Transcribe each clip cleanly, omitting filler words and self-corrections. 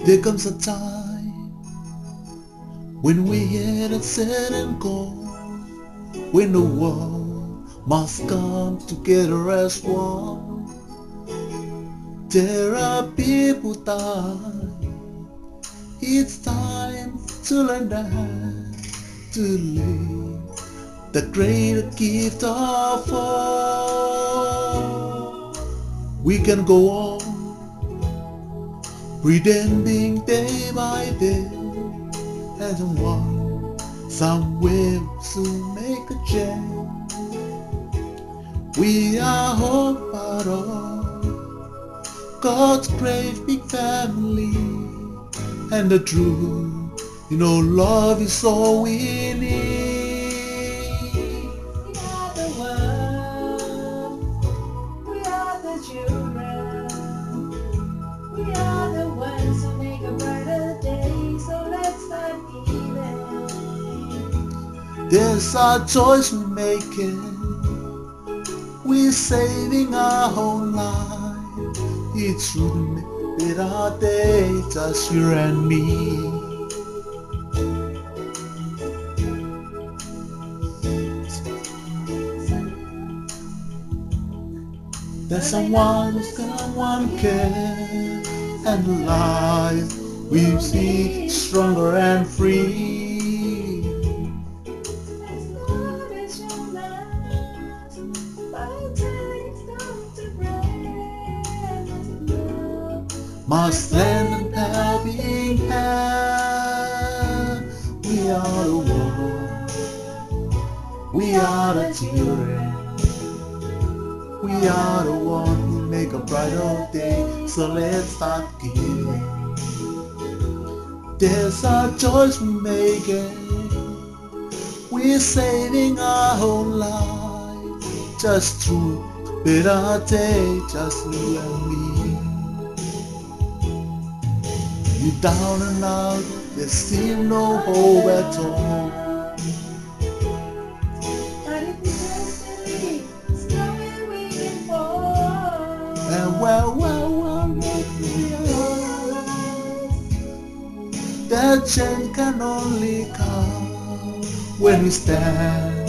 There comes a time when we hear the set and go, when the world must come together as one. There are people dying. It's time to learn that to live the greater gift of all. We can go on pretending day by day as one, somewhere to make a change. We are all part of God's great big family, and the truth, love is all we need. We are the world, we are the children, we are the ones who make a brighter day, so let's start giving. There's our choice we're making, we're saving our whole life. It's true to make a better day, just you and me. There's someone who's someone care, and life we see stronger and free. As long as you last, by time stop to break, Must stand and helping hand. We are the world, we are the children, we are the one who make a brighter day, so let's start giving. There's our choice we're making, we're saving our whole life, just through a better day, just you and me. You down and out, there seems no hope at all. but if you just believe, it's nowhere we can fall. And well, that change can only come when we stand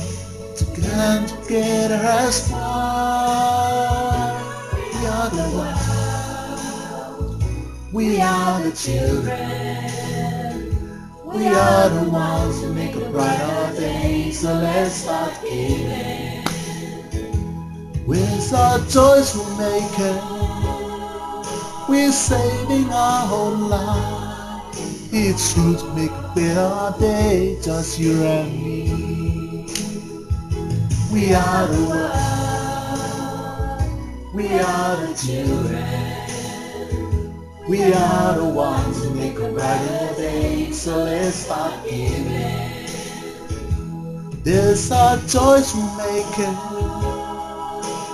together as one. We are the one, we are the children, we are the ones who make a brighter day, so let's start giving. With our choice we're making, we're saving our whole life. It's true to make a better day, just you and me. We are the world, we are the children, we are the ones who make a brighter day, so let's start giving. There's our choice we're making,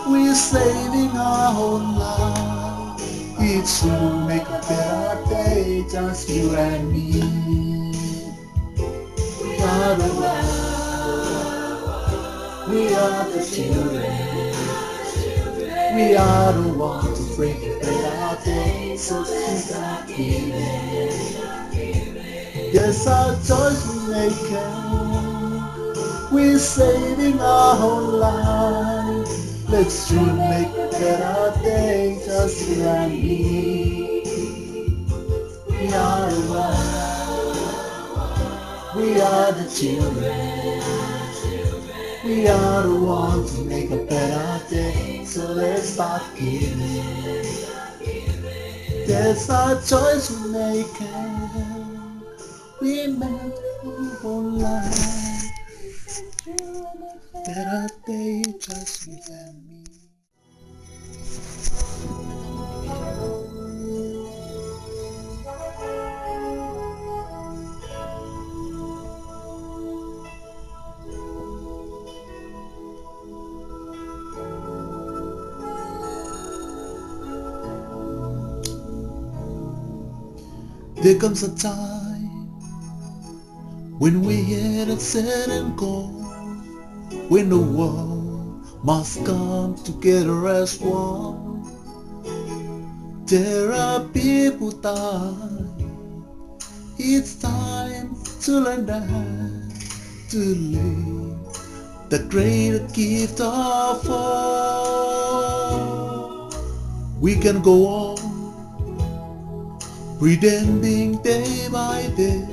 we're saving our whole life. It's true to make a better day, just you and me. We are the world, we are the children, we are the ones who bring a better day, so let's start giving. Yes, our choice we're making, we're saving our whole life. Let's try to make a better day, just you and me. We are the world, we are the children, we are the ones who make a better day, so let's start giving. That's our choice we're making, we make a whole life. Better day, just you and me. There comes a time when we hear the set and go, when the world must come together as one. There are people dying. It's time to learn that to live the great gift of all. We can go on pretending day by day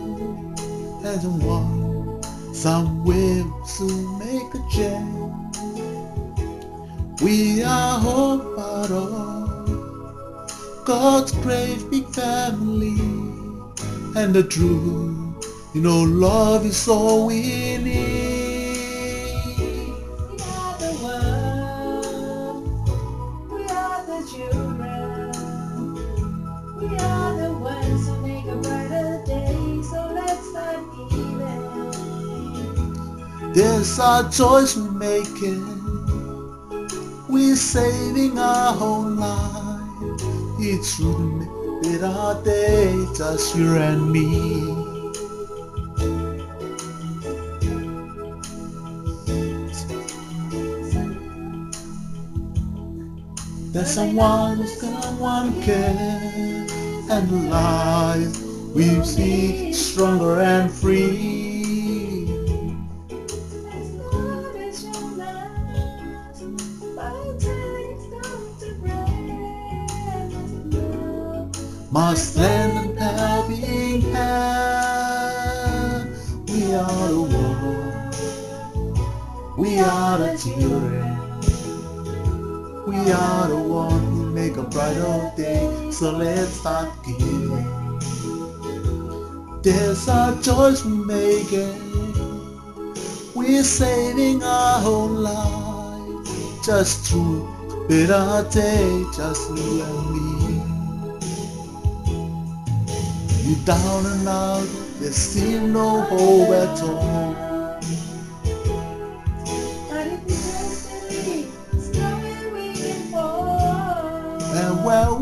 as one somewhere to make a change. We are all part of God's great big family, and the truth, love is all we need. We are the world, we are the children, we are the ones who make a brighter day, so let's start giving. There's a choice we're making, we're saving our whole life. It's true, it our day, just you and me. There's someone who's someone care, and life we see stronger and free. As long as you last, by time stop to break. Must lend a helping hand. We are the world, we are the children, we are the one who make a brighter day, so let's start giving. There's a choice we're making, we're saving our whole life, just through a better day, just you and me. You down and out, there seems no hope at all. But if you just believe, it's nowhere we can fall. And well,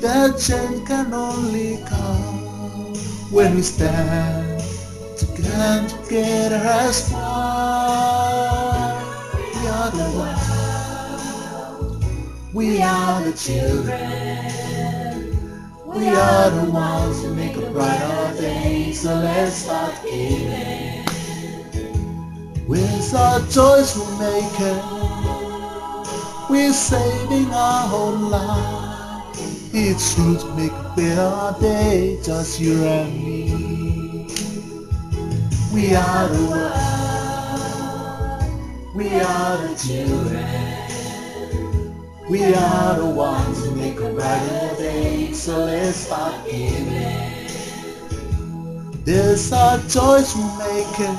that change can only come when we stand together as one. We are the ones, we are the children, we are the ones who make a brighter day, so let's start giving. With our choice we're making, we're saving our whole life. It's true to make a better day, just you and me. We are the world, we are the children, we are the ones who make a brighter day, so let's start giving. There's a choice we're making,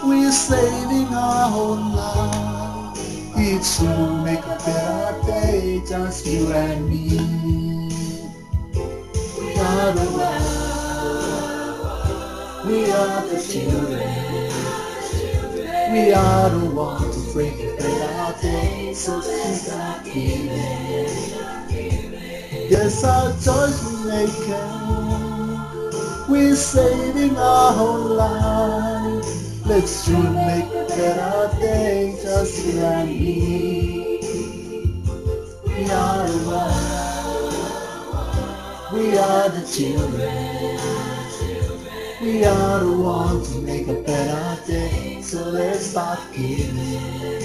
we're saving our whole life. It's true to make a better day, just you and me. We are the world, we are the children, we are the ones who bring a better day, so start giving. Yes, our choice we're making, we're saving our whole life. Let's try to make a better day, just you and me. We are the world, we are the children, we are the ones who make a better day, so let's start giving.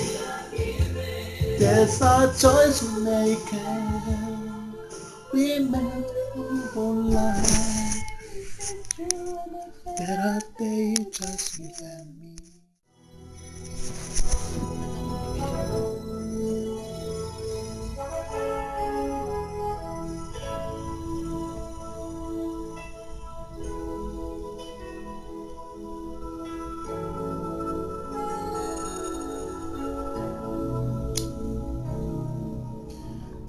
There's a choice we're making, we make a whole life. Better day, just you and me.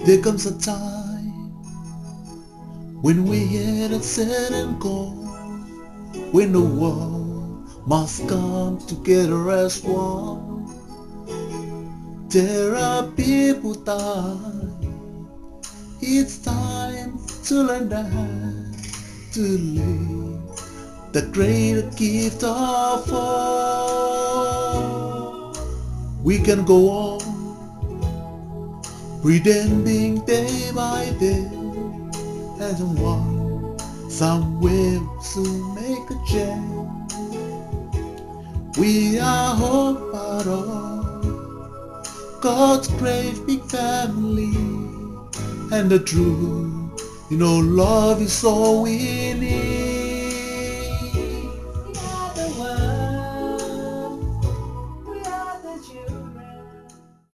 There comes a time when we hear it said and go, when the world must come together as one. There are people dying. It's time to learn that to live the great gift of all. We can go on pretending day by day as one somewhere to make a change. We are all part of God's great big family, and the truth, love is all we need.